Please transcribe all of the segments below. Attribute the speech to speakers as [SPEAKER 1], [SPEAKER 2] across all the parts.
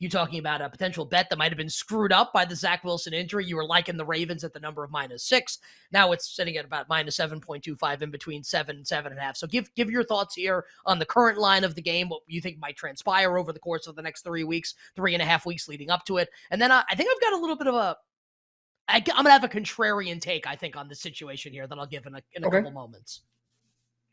[SPEAKER 1] you talking about a potential bet that might have been screwed up by the Zach Wilson injury. You were liking the Ravens at the number of -6. Now it's sitting at about -7.25 in between 7 and 7.5. So give your thoughts here on the current line of the game, what you think might transpire over the course of the next 3 weeks, 3.5 weeks leading up to it. And then I think I've got a little bit of I'm going to have a contrarian take, I think, on the situation here that I'll give in a couple moments.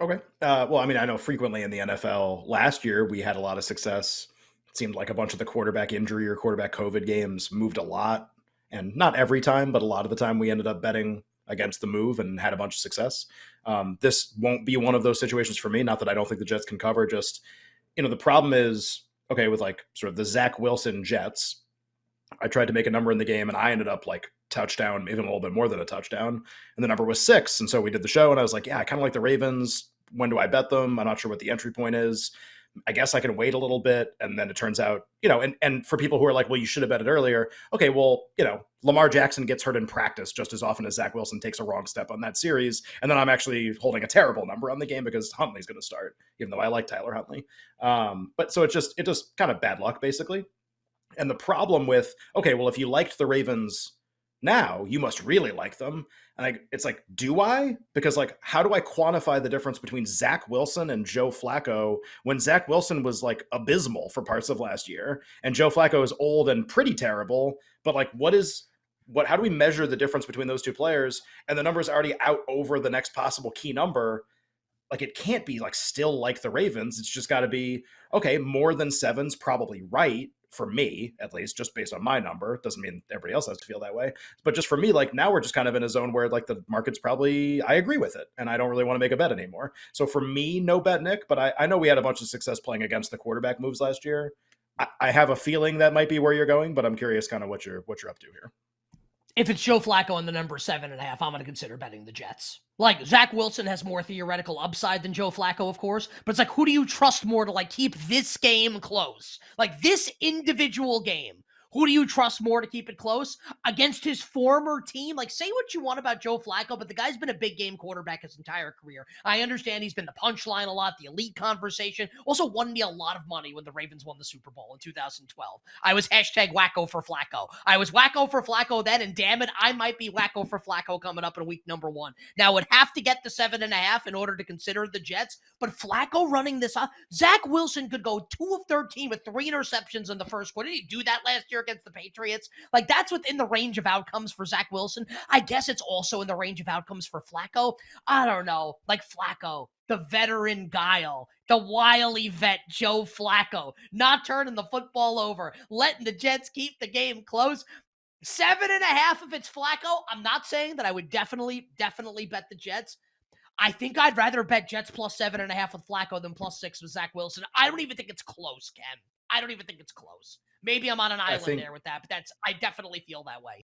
[SPEAKER 2] Okay. Well, I mean, I know frequently in the NFL last year, we had a lot of success. It seemed like a bunch of the quarterback injury or quarterback COVID games moved a lot. And not every time, but a lot of the time we ended up betting against the move and had a bunch of success. This won't be one of those situations for me. Not that I don't think the Jets can cover. Just, the problem is, okay, with like sort of the Zach Wilson Jets, I tried to make a number in the game and I ended up like touchdown, even a little bit more than a touchdown. And the number was 6. And so we did the show and I was like, yeah, I kind of like the Ravens. When do I bet them? I'm not sure what the entry point is. I guess I can wait a little bit. And then it turns out, and for people who are like, well, you should have betted earlier. Okay, well, Lamar Jackson gets hurt in practice just as often as Zach Wilson takes a wrong step on that series. And then I'm actually holding a terrible number on the game because Huntley's going to start, even though I like Tyler Huntley. But so it just kind of bad luck, basically. And the problem with, okay, well, if you liked the Ravens now, you must really like them. And it's like, do I? Because like, how do I quantify the difference between Zach Wilson and Joe Flacco when Zach Wilson was like abysmal for parts of last year and Joe Flacco is old and pretty terrible? But like, how do we measure the difference between those two players? And the number's already out over the next possible key number. Like, it can't be like still like the Ravens. It's just got to be, okay, more than 7's probably right. For me, at least, just based on my number. Doesn't mean everybody else has to feel that way. But just for me, like now we're just kind of in a zone where like the market's probably, I agree with it. And I don't really want to make a bet anymore. So for me, no bet, Nick. But I know we had a bunch of success playing against the quarterback moves last year. I have a feeling that might be where you're going, but I'm curious kind of what you're up to here.
[SPEAKER 1] If it's Joe Flacco on the number 7.5, I'm going to consider betting the Jets. Like, Zach Wilson has more theoretical upside than Joe Flacco, of course, but it's like, who do you trust more to, like, keep this game close? Like, this individual game, who do you trust more to keep it close against his former team? Like, say what you want about Joe Flacco, but the guy's been a big game quarterback his entire career. I understand he's been the punchline a lot, the elite conversation. Also won me a lot of money when the Ravens won the Super Bowl in 2012. I was hashtag wacko for Flacco. I was wacko for Flacco then, and damn it, I might be wacko for Flacco coming up in week number 1. Now, would have to get the 7.5 in order to consider the Jets, but Flacco running this up, Zach Wilson could go 2 of 13 with 3 interceptions in the first quarter. Did he do that last year against the Patriots? Like, that's within the range of outcomes for Zach Wilson. I guess it's also in the range of outcomes for Flacco. I don't know. Like, Flacco, the veteran guile, the wily vet Joe Flacco, not turning the football over, letting the Jets keep the game close. 7.5 if it's Flacco. I'm not saying that I would definitely bet the Jets. I think I'd rather bet Jets plus 7.5 with Flacco than plus 6 with Zach Wilson. I don't even think it's close, Ken. I don't even think it's close. Maybe I'm on an island there with that, but I definitely feel that way.